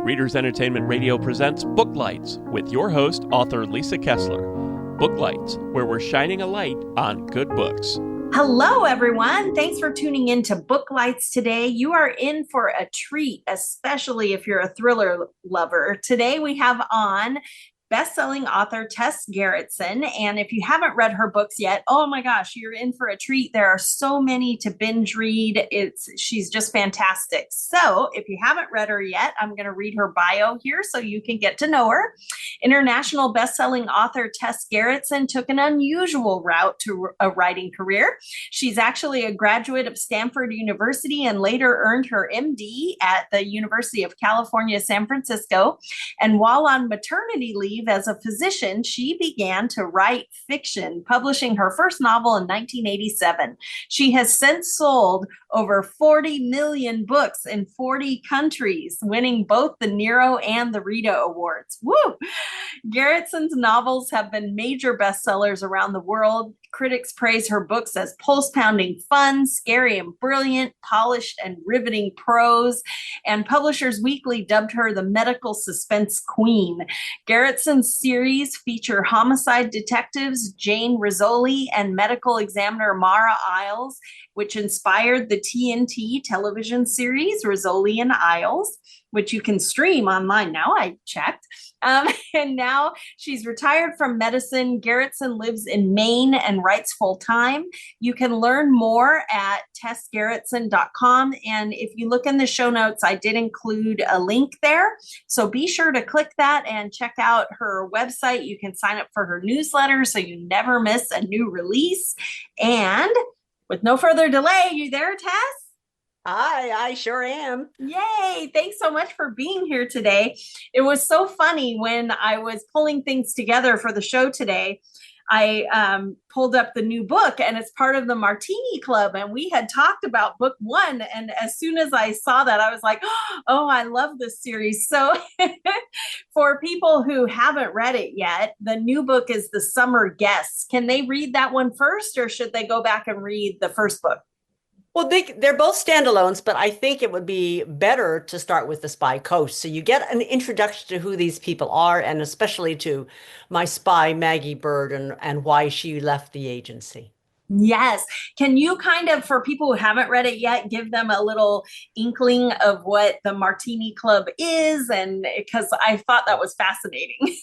Readers Entertainment Radio presents Booklights with your host, author Lisa Kessler. Booklights, where we're shining a light on good books. Hello, everyone. Thanks for tuning in to Booklights today. You are in for a treat, especially if you're a thriller lover. Today we have on bestselling author Tess Gerritsen. And if you haven't read her books yet, oh my gosh, you're in for a treat. There are so many to binge read. She's just fantastic. So if you haven't read her yet, I'm going to read her bio here so you can get to know her. International bestselling author Tess Gerritsen took an unusual route to a writing career. She's actually a graduate of Stanford University and later earned her MD at the University of California, San Francisco. And while on maternity leave as a physician, she began to write fiction, publishing her first novel in 1987. She has since sold over 40 million books in 40 countries, winning both the Nero and the RITA Awards. Woo! Gerritsen's novels have been major bestsellers around the world. Critics praise her books as pulse-pounding fun, scary and brilliant, polished and riveting prose, and Publishers Weekly dubbed her the medical suspense queen. Gerritsen's series feature homicide detectives Jane Rizzoli and medical examiner Maura Isles, which inspired the TNT television series Rizzoli and Isles, which you can stream online now, I checked. And now she's retired from medicine. Gerritsen lives in Maine and writes full-time. You can learn more at tessgerritsen.com. And if you look in the show notes, I did include a link there. So be sure to click that and check out her website. You can sign up for her newsletter so you never miss a new release. And with no further delay, you there, Tess? Hi, I sure am. Yay. Thanks so much for being here today. It was so funny when I was pulling things together for the show today. I pulled up the new book and it's part of the Martini Club. And we had talked about book one. And as soon as I saw that, I was like, oh, I love this series. So for people who haven't read it yet, the new book is The Summer Guests. Can they read that one first or should they go back and read the first book? Well, they're both standalones, but I think it would be better to start with the Spy Coast. So you get an introduction to who these people are, and especially to my spy, Maggie Bird, and why she left the agency. Yes. Can you kind of, for people who haven't read it yet, give them a little inkling of what the Martini Club is? And because I thought that was fascinating.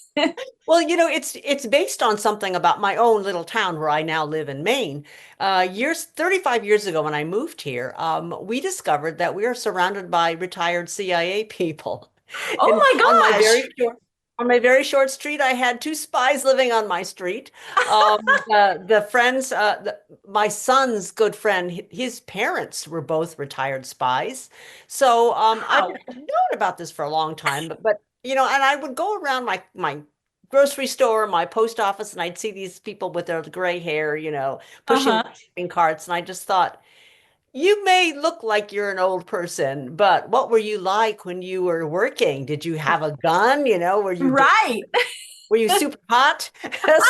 Well, it's based on something about my own little town where I now live in Maine. 35 years ago when I moved here, we discovered that we are surrounded by retired CIA people. Oh my gosh. On my very short street, I had two spies living on my street. The friends, my son's good friend, his parents were both retired spies. So Wow. I've known about this for a long time, but and I would go around my grocery store, my post office, and I'd see these people with their gray hair, pushing shopping carts, and I just thought, you may look like you're an old person, but what were you like when you were working? Did you have a gun? Were you right? Were you super hot?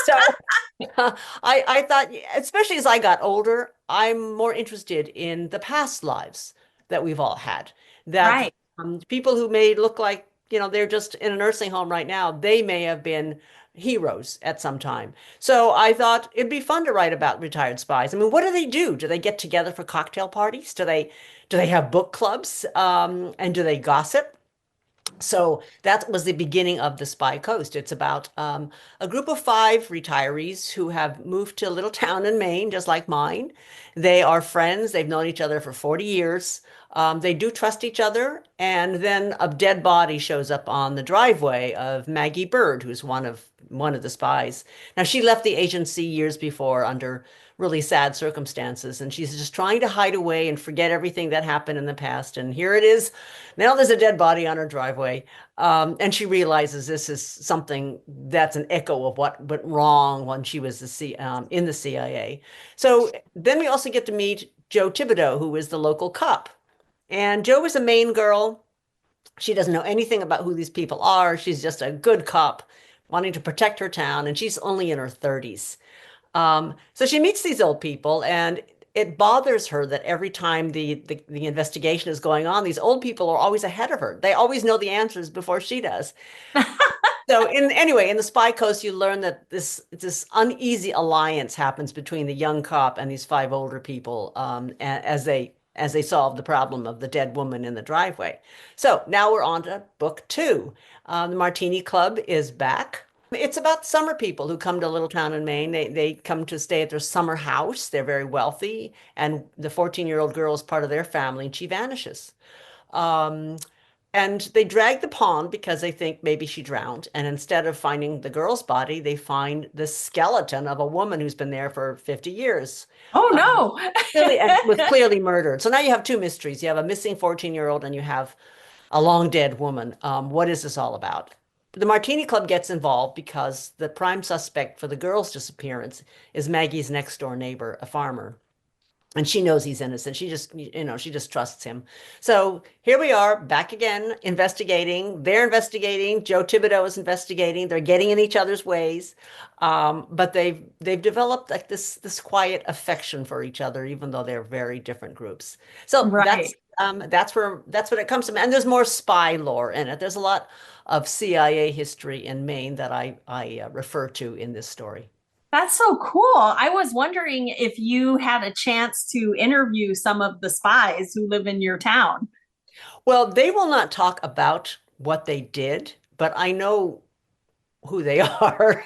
So I thought, especially as I got older, I'm more interested in the past lives that we've all had. That people who may look like, they're just in a nursing home right now, they may have been heroes at some time. So I thought it'd be fun to write about retired spies. I mean, what do they do? Do they get together for cocktail parties? Do they have book clubs? And do they gossip? So that was the beginning of the Spy Coast. It's about a group of 5 retirees who have moved to a little town in Maine, just like mine. They are friends. They've known each other for 40 years. They do trust each other. And then a dead body shows up on the driveway of Maggie Bird, who's one of the spies. Now, she left the agency years before under really sad circumstances, and she's just trying to hide away and forget everything that happened in the past. And here it is. Now there's a dead body on her driveway. And she realizes this is something that's an echo of what went wrong when she was in the CIA. So then we also get to meet Jo Thibodeau, who is the local cop. And Jo is a Maine girl. She doesn't know anything about who these people are. She's just a good cop wanting to protect her town, and she's only in her 30s. So she meets these old people, and it bothers her that every time the investigation is going on, these old people are always ahead of her. They always know the answers before she does. So in the Spy Coast, you learn that this uneasy alliance happens between the young cop and these five older people, as they solve the problem of the dead woman in the driveway. So now we're on to book two. The Martini Club is back. It's about summer people who come to a little town in Maine. They come to stay at their summer house. They're very wealthy, and the 14-year-old girl is part of their family, and she vanishes. Um, and they drag the pond because they think maybe she drowned. And instead of finding the girl's body, they find the skeleton of a woman who's been there for 50 years. Oh no. Clearly, and was clearly murdered. So now you have two mysteries. You have a missing 14-year-old and you have a long dead woman. What is this all about? The Martini Club gets involved because the prime suspect for the girl's disappearance is Maggie's next door neighbor, a farmer. And she knows he's innocent. She just trusts him. So here we are back again, investigating. They're investigating. Joe Thibodeau is investigating. They're getting in each other's ways. But they've developed like this quiet affection for each other, even though they're very different groups. So Right. that's what it comes from. And there's more spy lore in it. There's a lot of CIA history in Maine that I refer to in this story. That's so cool. I was wondering if you had a chance to interview some of the spies who live in your town. Well, they will not talk about what they did, but I know who they are.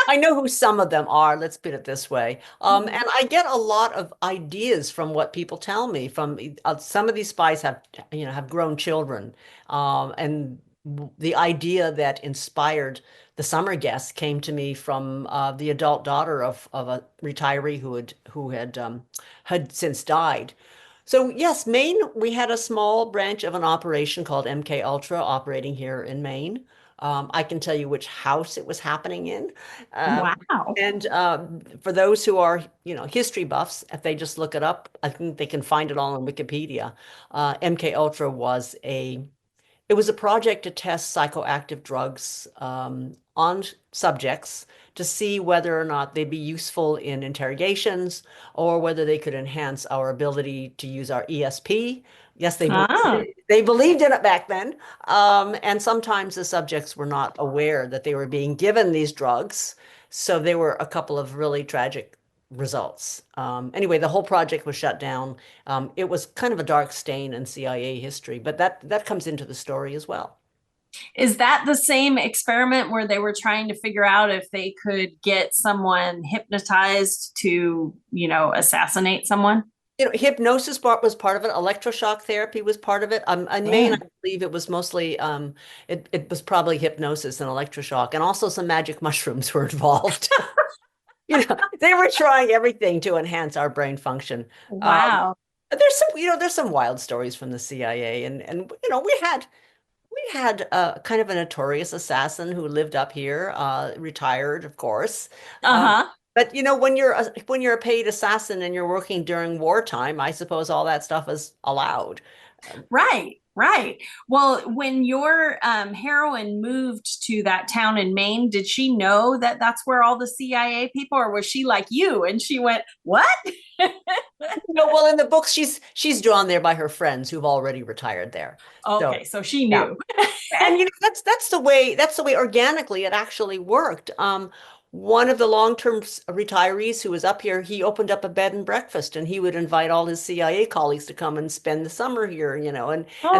I know who some of them are, let's put it this way. And I get a lot of ideas from what people tell me. From some of these spies have grown children, and the idea that inspired the summer guests came to me from the adult daughter of a retiree who had since died. So yes, Maine, we had a small branch of an operation called MK Ultra operating here in Maine. I can tell you which house it was happening in. Wow. And for those who are, history buffs, if they just look it up, I think they can find it all on Wikipedia. MK Ultra it was a project to test psychoactive drugs on subjects to see whether or not they'd be useful in interrogations or whether they could enhance our ability to use our ESP. Yes, Ah, they believed in it back then. And sometimes the subjects were not aware that they were being given these drugs. So there were a couple of really tragic results. Anyway, the whole project was shut down. It was kind of a dark stain in CIA history, but that comes into the story as well. is that the same experiment where they were trying to figure out if they could get someone hypnotized to, assassinate someone? Hypnosis was part of it. Electroshock therapy was part of it. In Maine, I believe it was mostly it was probably hypnosis and electroshock, and also some magic mushrooms were involved. They were trying everything to enhance our brain function. Wow. But there's some wild stories from the CIA, and we had kind of a notorious assassin who lived up here, retired, of course. Uh-huh. But when you're a paid assassin and you're working during wartime, I suppose all that stuff is allowed. Right, right. Well, when your heroine moved to that town in Maine, did she know that that's where all the CIA people, or was she like you and she went, "What?" Well, in the books, she's drawn there by her friends who've already retired there. Okay, so she Yeah. knew. And that's the way organically it actually worked. One of the long-term retirees who was up here, he opened up a bed and breakfast, and he would invite all his CIA colleagues to come and spend the summer here, and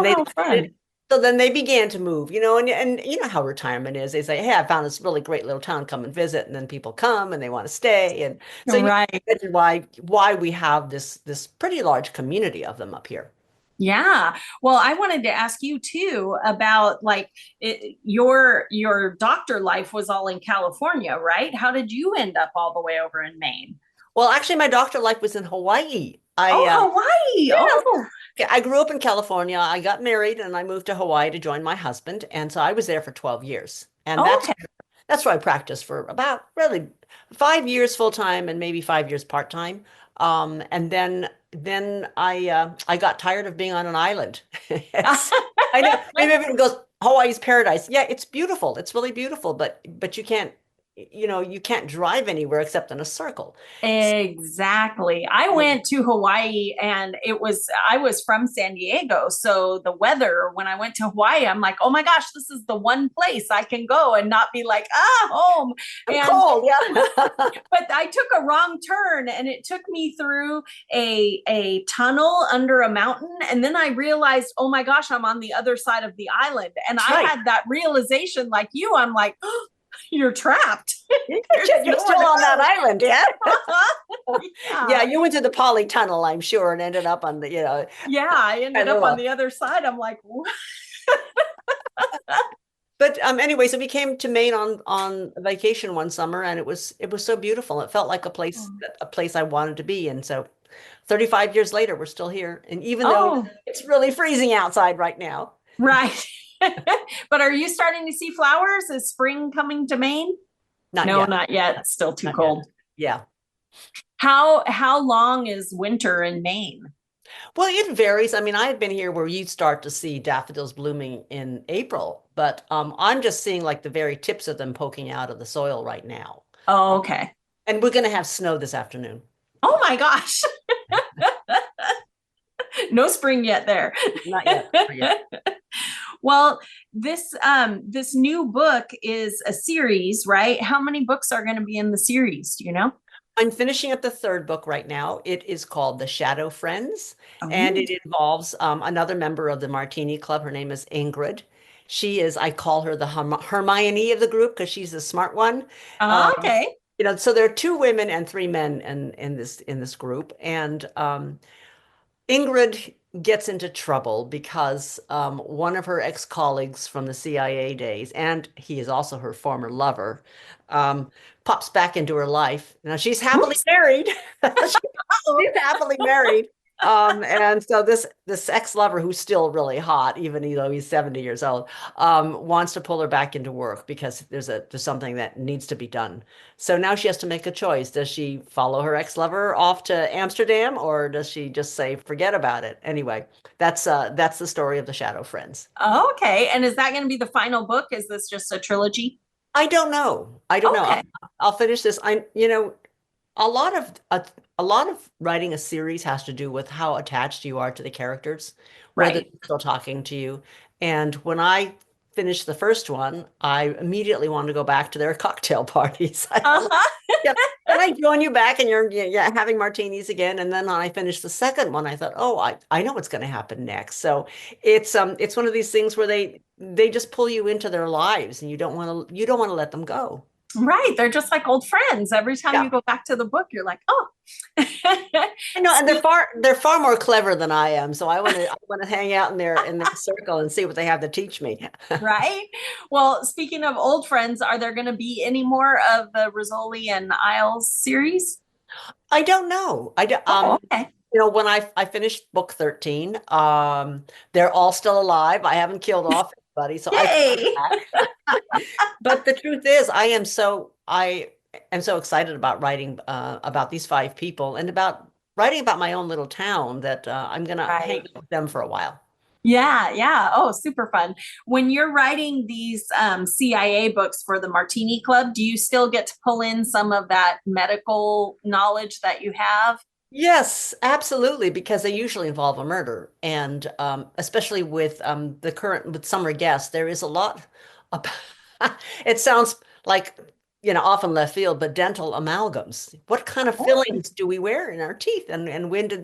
they Oh, fun. so then they began to move, and you know how retirement is. They say, "Hey, I found this really great little town, come and visit," and then people come and they want to stay, and so you can Right. imagine why we have this pretty large community of them up here. Yeah. Well, I wanted to ask you too about like your doctor life was all in California, right? How did you end up all the way over in Maine? Well, actually, my doctor life was in Hawaii. Oh, Hawaii. Yeah, Oh, I grew up in California. I got married and I moved to Hawaii to join my husband. And so I was there for 12 years. And okay. that's where I practiced for about really 5 years full time and maybe 5 years part time. And then I got tired of being on an island. I know maybe everyone goes, Hawaii's paradise. Yeah, it's beautiful. It's really beautiful, but you can't you can't drive anywhere except in a circle. Exactly. I went to Hawaii and I was from San Diego. So the weather, when I went to Hawaii, I'm like, oh my gosh, this is the one place I can go and not be like, home. I'm cold, yeah. But I took a wrong turn and it took me through a tunnel under a mountain. And then I realized, oh my gosh, I'm on the other side of the island. And I had that realization like you, I'm like, oh, you're trapped. You're still on that island, yeah? Yeah, you went to the polytunnel, I'm sure, and ended up on the, Yeah, I ended up on the other side. I'm like, what? But anyway, so we came to Maine on vacation one summer, and it was so beautiful. It felt like a place I wanted to be. And so 35 years later, we're still here. And even though it's really freezing outside right now. Right. But are you starting to see flowers? Is spring coming to Maine? Not yet. It's still too cold. Yet. Yeah. How long is winter in Maine? Well, it varies. I mean, I had been here where you start to see daffodils blooming in April, but I'm just seeing like the very tips of them poking out of the soil right now. Oh, okay. And we're going to have snow this afternoon. Oh my gosh. No spring yet there. Not yet. Not yet. Well, this new book is a series, right? How many books are going to be in the series? Do you know? I'm finishing up the third book right now. It is called The Shadow Friends, and it involves another member of the Martini Club. Her name is Ingrid. She is, I call her the Hermione of the group because she's the smart one. Okay. So there are 2 women and 3 men in this group, and Ingrid gets into trouble because one of her ex-colleagues from the CIA days, and he is also her former lover, pops back into her life. Now she's happily married. She's happily married. And so this ex-lover, who's still really hot, even though he's 70 years old, wants to pull her back into work because there's something that needs to be done. So now she has to make a choice. Does she follow her ex-lover off to Amsterdam, or does she just say, forget about it? Anyway, that's the story of The Shadow Friends. Okay. And is that going to be the final book? Is this just a trilogy? I don't know. I'll finish this. A lot of writing a series has to do with how attached you are to the characters, whether they're still talking to you. And when I finished the first one, I immediately wanted to go back to their cocktail parties. And I join you back and you're having martinis again. And then when I finished the second one, I thought, oh, I know what's going to happen next. So it's one of these things where they just pull you into their lives and you don't want to let them go. Right. They're just like old friends. Every time you go back to the book, you're like, oh. I know, and they're far more clever than I am. So I want to hang out in their circle and see what they have to teach me. Right. Well, speaking of old friends, are there going to be any more of the Rizzoli and Isles series? I don't know. Okay. When I finished book 13, they're all still alive. I haven't killed off anybody, so Yay! But the truth is, I am so excited about writing about these 5 people and about writing about my own little town that I'm gonna hang out with them for a while. Yeah. Oh, super fun. When you're writing these CIA books for the Martini Club, do you still get to pull in some of that medical knowledge that you have? Yes, absolutely, because they usually involve a murder, and especially with with summer guests, there is a lot about. It sounds like often left field, but dental amalgams. What kind of fillings do we wear in our teeth, and when did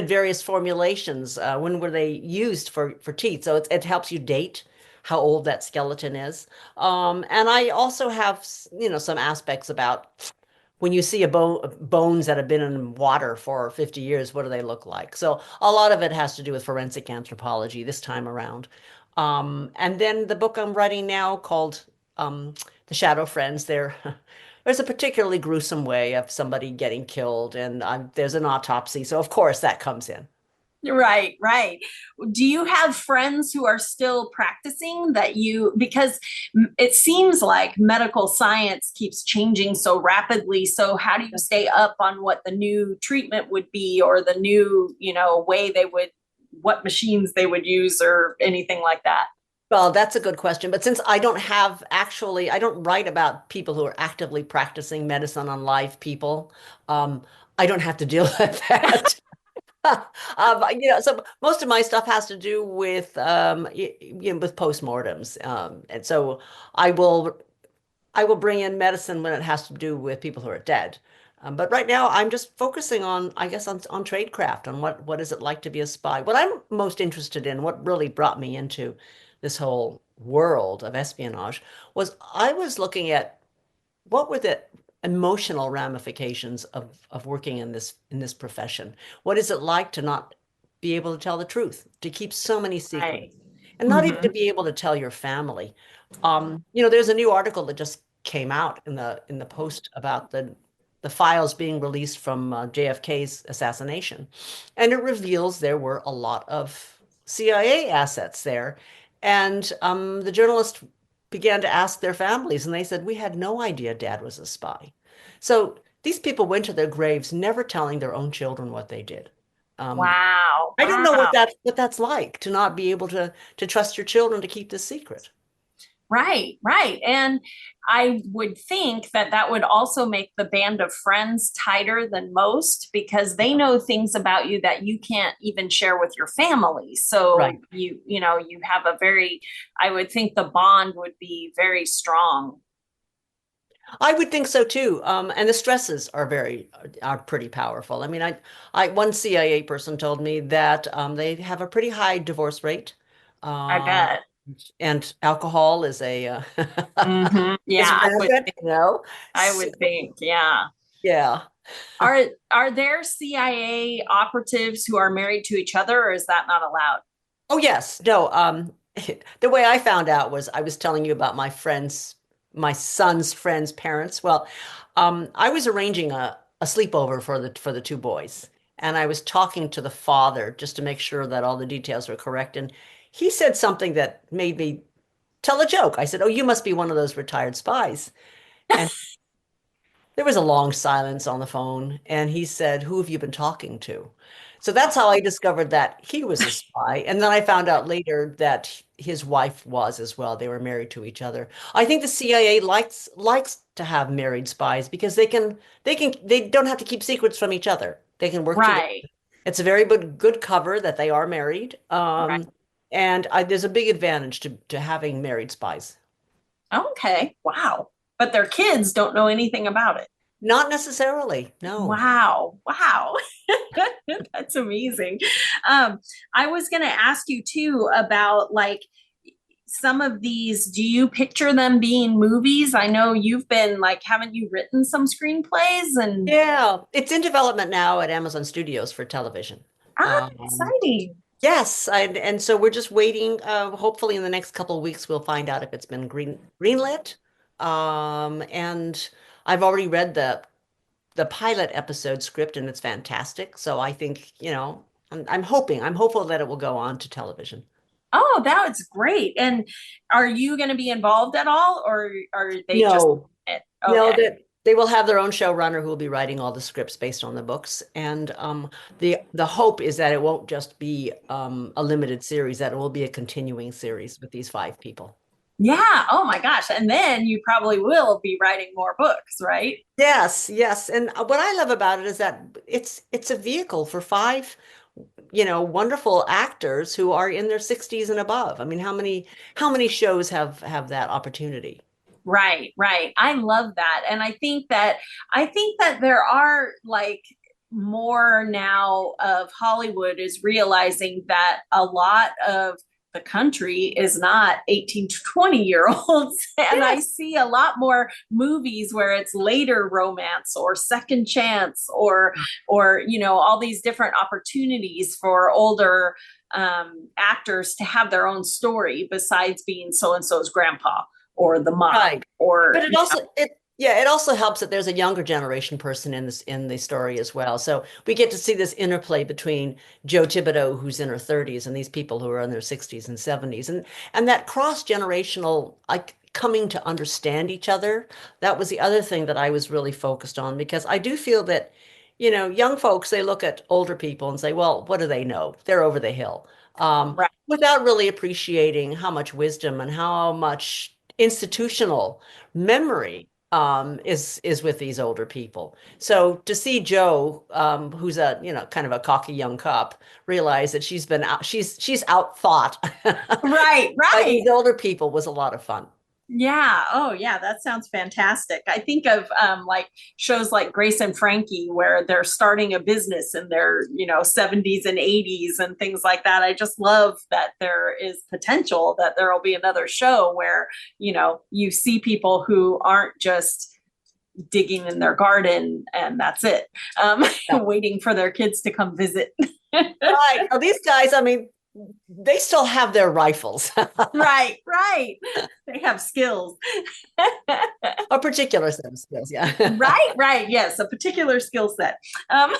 various formulations when were they used for teeth? So it helps you date how old that skeleton is, and I also have some aspects about. When you see bones that have been in water for 50 years, what do they look like? So a lot of it has to do with forensic anthropology this time around. And then the book I'm writing now called The Shadow Friends, there's a particularly gruesome way of somebody getting killed, and there's an autopsy. So of course that comes in. Right. Do you have friends who are still practicing because it seems like medical science keeps changing so rapidly. So how do you stay up on what the new treatment would be, or the new, way what machines they would use or anything like that? Well, that's a good question. But since I don't write about people who are actively practicing medicine on live people. Um, I don't have to deal with that. So most of my stuff has to do with, with postmortems. And so I will, I will bring in medicine when it has to do with people who are dead. But right now, I'm just focusing on, I guess, on tradecraft, on what is it like to be a spy. What I'm most interested in, what really brought me into this whole world of espionage, was I was looking at what were the emotional ramifications of working in this profession? What is it like to not be able to tell the truth, to keep so many secrets, Right. and not even to be able to tell your family? There's a new article that just came out in the Post about the files being released from JFK's assassination, and it reveals there were a lot of CIA assets there, and the journalist began to ask their families, and they said, "We had no idea Dad was a spy." So these people went to their graves never telling their own children what they did. Um, Wow. I don't know Wow. what that's like to not be able to trust your children to keep this secret. Right, right. And I would think that that would also make the band of friends tighter than most because they know things about you that you can't even share with your family. So Right. you have a very, I would think the bond would be very strong. I would think so too. And the stresses are pretty powerful. I mean, one CIA person told me that they have a pretty high divorce rate. I Uh, bet. and alcohol is a is Yeah, rampant, you know. I So, would think, yeah. yeah. Are there CIA operatives who are married to each other, or is that not allowed? Oh yes. No, the way I found out was I was telling you about my son's friend's parents. Well, I was arranging a sleepover for the two boys, and I was talking to the father just to make sure that all the details were correct. And he said something that made me tell a joke. I said, "Oh, you must be one of those retired spies." And there was a long silence on the phone, and he said, "Who have you been talking to?" So that's how I discovered that he was a spy. And then I found out later that his wife was as well. They were married to each other. I think the CIA likes to have married spies because they don't have to keep secrets from each other. They can work together. Right, It's a very good cover that they are married. right. And there's a big advantage to having married spies. Okay, wow. But their kids don't know anything about it. Not necessarily, no. Wow, wow. That's amazing. Um, I was going to ask you too about like some of these, do you picture them being movies? I know you've been like, haven't you written some screenplays and Yeah, it's in development now at Amazon Studios for television. Um, exciting. yes, and so we're just waiting. Hopefully, in the next couple of weeks, we'll find out if it's been greenlit. And I've already read the pilot episode script, and it's fantastic. So I think, I'm hopeful that it will go on to television. Oh, that was great. And are you going to be involved at all or are they just No, no, okay. that they will have their own showrunner who will be writing all the scripts based on the books. And the hope is that it won't just be a limited series, that it will be a continuing series with these five people. Yeah. Oh my gosh. And then you probably will be writing more books, right? Yes, yes. And what I love about it is that it's a vehicle for five, wonderful actors who are in their 60s and above. I mean, how many shows have that opportunity? Right, right. I love that. And I think that there are like more now of Hollywood is realizing that a lot of the country is not 18 to 20-year olds. And I Yes. see a lot more movies where it's later romance or second chance or all these different opportunities for older actors to have their own story besides being so and so's grandpa or the mom Right. or But it also helps that there's a younger generation person in the story as well. So we get to see this interplay between Joe Thibodeau, who's in her 30s, and these people who are in their 60s and 70s. And that cross-generational like coming to understand each other, that was the other thing that I was really focused on because I do feel that young folks, they look at older people and say, well, what do they know? They're over the hill. Right. Without really appreciating how much wisdom and how much institutional memory is with these older people. So to see Jo, who's a kind of a cocky young cop, realize that she's out thought Right, by right. these older people was a lot of fun. Yeah. Oh, yeah. That sounds fantastic. I think of like shows like Grace and Frankie, where they're starting a business in their, 70s and 80s and things like that. I just love that there is potential that there will be another show where, you see people who aren't just digging in their garden and that's it, waiting for their kids to come visit. Right. Now, these guys, I mean, they still have their rifles. Right, right. They have skills. A particular set of skills, yeah. Right, right. Yes, a particular skill set. Um,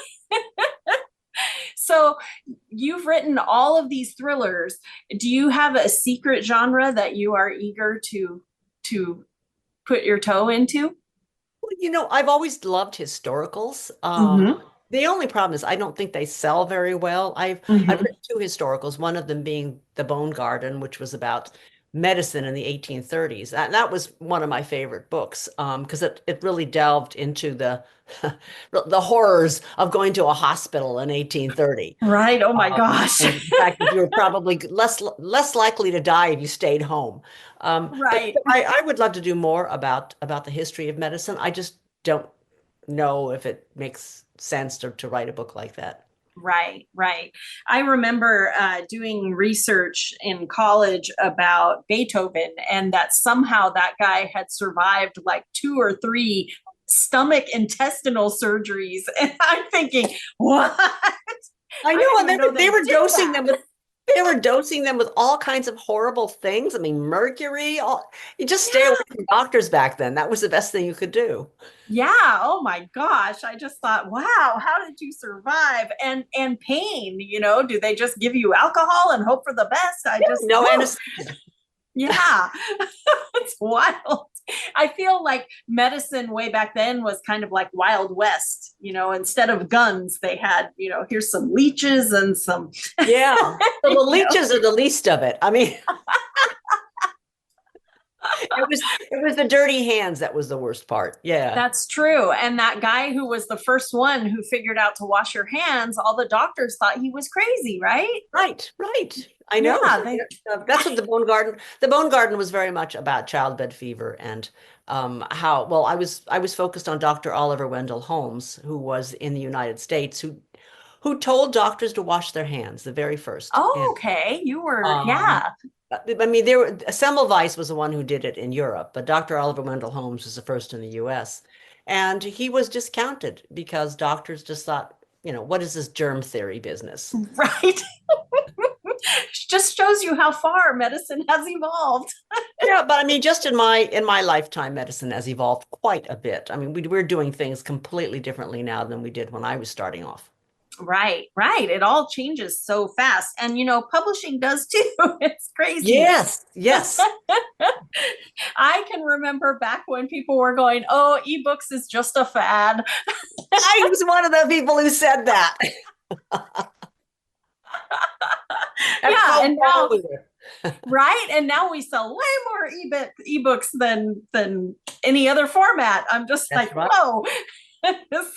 so you've written all of these thrillers. Do you have a secret genre that you are eager to put your toe into? Well, I've always loved historicals. Mm-hmm. The only problem is I don't think they sell very well. I've Mm-hmm. written two historicals, one of them being The Bone Garden, which was about medicine in the 1830s. That was one of my favorite books because it really delved into the the horrors of going to a hospital in 1830. Right. Oh my gosh. And the fact that you were probably less likely to die if you stayed home. But Right. I would love to do more about the history of medicine. I just don't know if it makes sense to write a book like that. Right, right. I remember doing research in college about Beethoven, and that somehow that guy had survived like 2 or 3 stomach intestinal surgeries. And I'm thinking, what? I know, I and didn't know they were did dosing that. them with all kinds of horrible things. I mean, mercury. You just stay away Yeah. from doctors back then. That was the best thing you could do. Yeah. Oh my gosh. I just thought, wow, how did you survive? And pain, do they just give you alcohol and hope for the best? I just, No whew, anesthesia. yeah. It's wild. I feel like medicine way back then was kind of like Wild West, instead of guns, they had, here's some leeches and some, Yeah. So the you know, leeches are the least of it. I mean, it was the dirty hands that was the worst part. Yeah. that's true. And that guy who was the first one who figured out to wash your hands, all the doctors thought he was crazy, right? Right, right. I know. Yeah, That's what the Bone Garden was very much about childbed fever and how, well, I was focused on Dr. Oliver Wendell Holmes, who was in the United States, who told doctors to wash their hands, the very first. oh, And okay. You were, um yeah. I mean, Semmelweis was the one who did it in Europe, but Dr. Oliver Wendell Holmes was the first in the US. And he was discounted because doctors just thought, what is this germ theory business? Right. Just shows you how far medicine has evolved. Yeah, but I mean, just in my lifetime, medicine has evolved quite a bit. I mean, we're doing things completely differently now than we did when I was starting off. Right, right. It all changes so fast. And, publishing does too. It's crazy. Yes, yes. I can remember back when people were going, oh, ebooks is just a fad. I was one of the people who said that. Yeah. And now, Everywhere. right. And now we sell way more ebooks than any other format. I'm just That's like, right. whoa.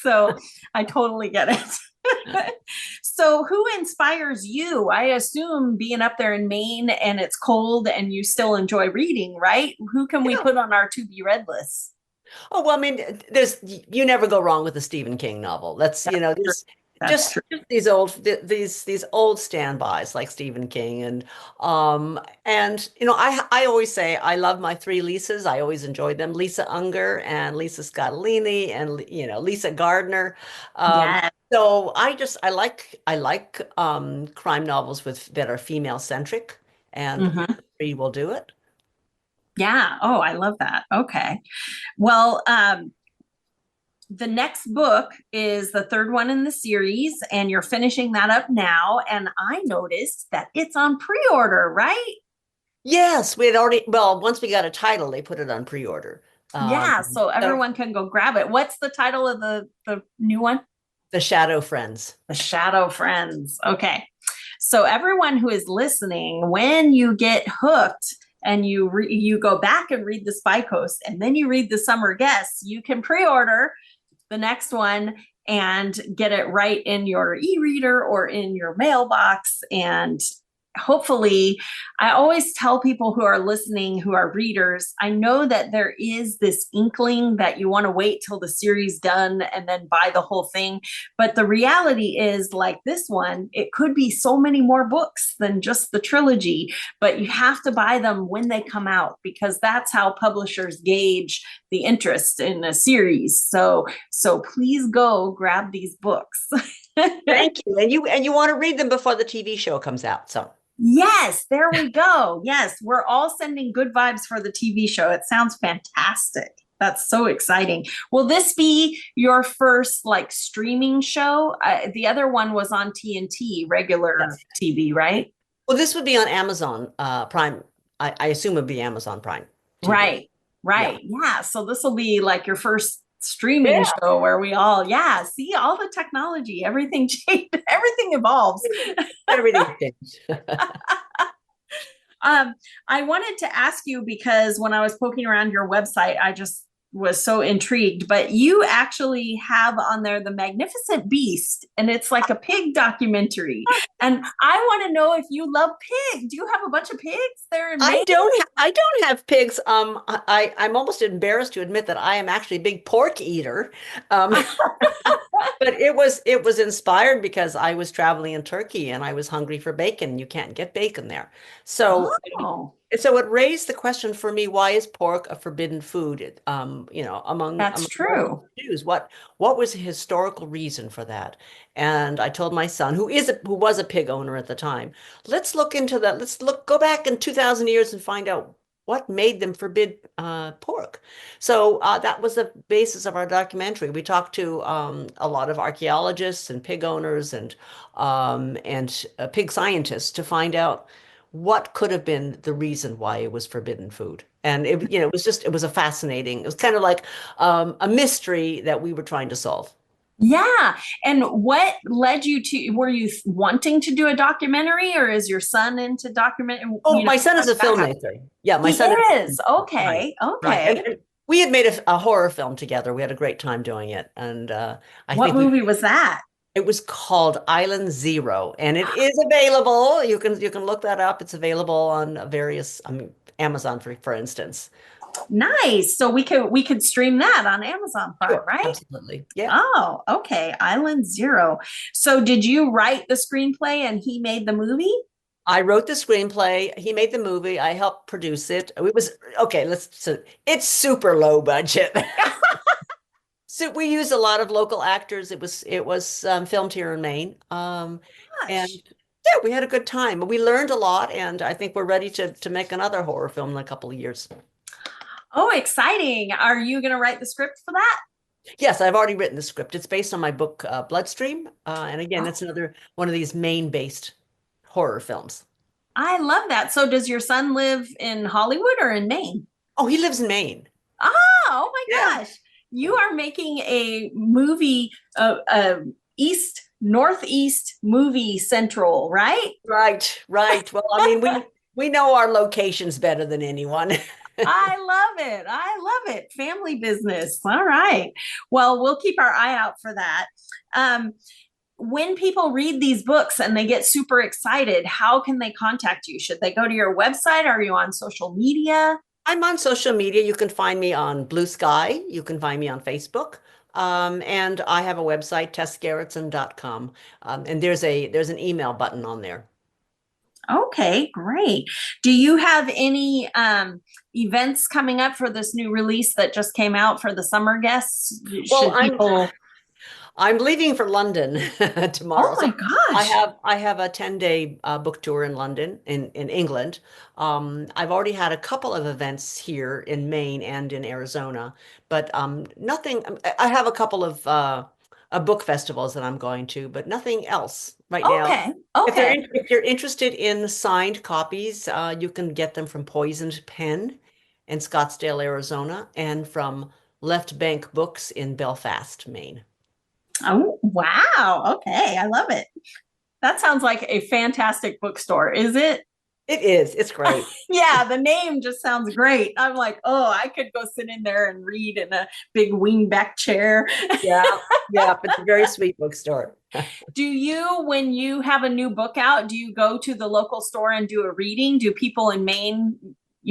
So I totally get it. So who inspires you? I assume being up there in Maine and it's cold and you still enjoy reading, right? Who can we Yeah. put on our to be read list? Oh, well, I mean, you never go wrong with a Stephen King novel. That's, True. there's That's just true. these old standbys like Stephen King and I always say I love my three Lisas. I always enjoyed them. Lisa Unger and Lisa Scottolini and Lisa Gardner. Um, Yeah. so I like crime novels that are female centric and Mhm. three will do it. Yeah. Oh, I love that. Okay. Well, the next book is the third one in the series, and you're finishing that up now. And I noticed that it's on pre-order, right? Yes, we had already, well, once we got a title, they put it on pre-order. Yeah. So So everyone can go grab it. What's the title of the new one? The Shadow Friends. The Shadow Friends. Okay. So everyone who is listening, when you get hooked and you go back and read the Spy Coast and then you read the Summer Guests, you can pre-order the next one and get it right in your e-reader or in your mailbox. And hopefully, I always tell people who are listening, who are readers, I know that there is this inkling that you want to wait till the series done and then buy the whole thing. But the reality is, like this one, it could be so many more books than just the trilogy, but you have to buy them when they come out, because that's how publishers gauge the interest in a series. So please go grab these books. Thank you. And you want to read them before the TV show comes out. So yes, there we go. Yes, we're all sending good vibes for the TV show. It sounds fantastic. That's so exciting. Will this be your first like streaming show? The other one was on TNT, regular TV, right? well, this would be on Amazon Prime. I assume it would be Amazon Prime TV. Right. Yeah. So this will be like your first streaming show where we all, see all the technology, everything changed, everything evolves. Everything changed. I wanted to ask you, because when I was poking around your website, I just was so intrigued, but you actually have on there The Magnificent Beast, and it's like a pig documentary. And I want to know if you love pigs. Do you have a bunch of pigs there in Maine? I don't have pigs. I'm almost embarrassed to admit that I am actually a big pork eater. But it was inspired because I was traveling in Turkey and I was hungry for bacon. You can't get bacon there. So so it raised the question for me, why is pork a forbidden food? Among true. Jews, what was the historical reason for that? And I told my son, who was a pig owner at the time, let's look into that. Go back in 2,000 years and find out what made them forbid pork. So that was the basis of our documentary. We talked to a lot of archaeologists and pig owners and pig scientists to find out what could have been the reason why it was forbidden food. And it was a fascinating, it was kind of like a mystery that we were trying to solve. Yeah. And what led you to, were you wanting to do a documentary, or is your son into documentary? Oh, my son is a filmmaker. Yeah, my son is. Okay. Right. Okay. And we had made a horror film together. We had a great time doing it. And what movie was that? It was called Island Zero, and it is available. You can look that up. It's available on various, Amazon for instance. Nice. So we could stream that on Amazon Prime, Sure, right? absolutely. Yeah. Oh, okay. Island Zero. So did you write the screenplay and he made the movie? I wrote the screenplay. He made the movie. I helped produce it. It was okay. It's super low budget. So we used a lot of local actors. It was filmed here in Maine. And yeah, we had a good time. We learned a lot, and I think we're ready to make another horror film in a couple of years. Oh, exciting. Are you going to write the script for that? Yes, I've already written the script. It's based on my book, Bloodstream. And again, it's another one of these Maine-based horror films. I love that. So does your son live in Hollywood or in Maine? Oh, he lives in Maine. Oh my gosh. You are making a movie, Northeast movie central, right? Right. Well, we know our locations better than anyone. I love it. Family business. All right. Well, we'll keep our eye out for that. When people read these books and they get super excited, how can they contact you? Should they go to your website? Are you on social media? I'm on social media. You can find me on Blue Sky. You can find me on Facebook. And I have a website, tessgerritsen.com. And there's an email button on there. Okay, great. Do you have any events coming up for this new release that just came out for the summer guests? Well, I'm leaving for London tomorrow. Oh my gosh. I have a 10-day book tour in London, in England. I've already had a couple of events here in Maine and in Arizona, but nothing. I have a couple of book festivals that I'm going to, but nothing else right now. Okay. If you're interested in signed copies, you can get them from Poisoned Pen in Scottsdale, Arizona, and from Left Bank Books in Belfast, Maine. Oh, wow. Okay. I love it. That sounds like a fantastic bookstore. Is it? It is. It's great. Yeah, the name just sounds great. I'm like, oh, I could go sit in there and read in a big wingback chair. Yeah, it's a very sweet bookstore. Do you, when you have a new book out, do you go to the local store and do a reading? Do people in Maine,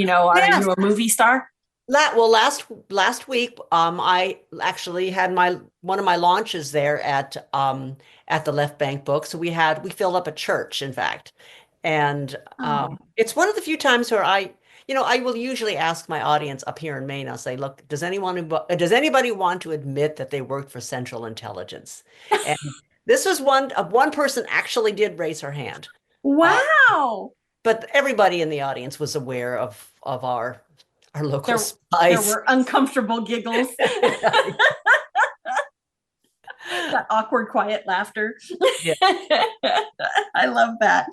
are you a movie star? Last week, I actually had one of my launches there at the Left Bank Book. So we filled up a church, in fact, and it's one of the few times where I will usually ask my audience up here in Maine. I'll say, "Look, does anybody want to admit that they worked for Central Intelligence?" And this was one person actually did raise her hand. Wow! But everybody in the audience was aware of our local spies. There were uncomfortable giggles. That awkward, quiet laughter. Yeah. I love that.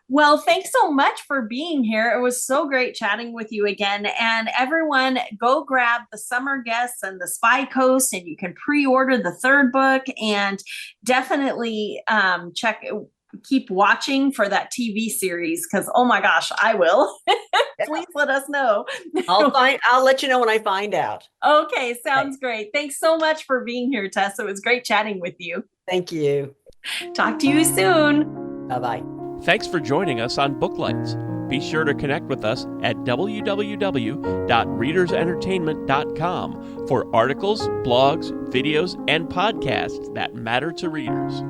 Well, thanks so much for being here. It was so great chatting with you again. And everyone, go grab The Summer Guests and The Spy Coast, and you can pre-order the third book. And definitely keep watching for that TV series, because oh my gosh, I will. Please let us know. I'll let you know when I find out. Okay, sounds great. Thanks so much for being here, Tess. It was great chatting with you. Thank you. Talk to you soon. Bye-bye. Thanks for joining us on Booklights. Be sure to connect with us at www.readersentertainment.com for articles, blogs, videos, and podcasts that matter to readers.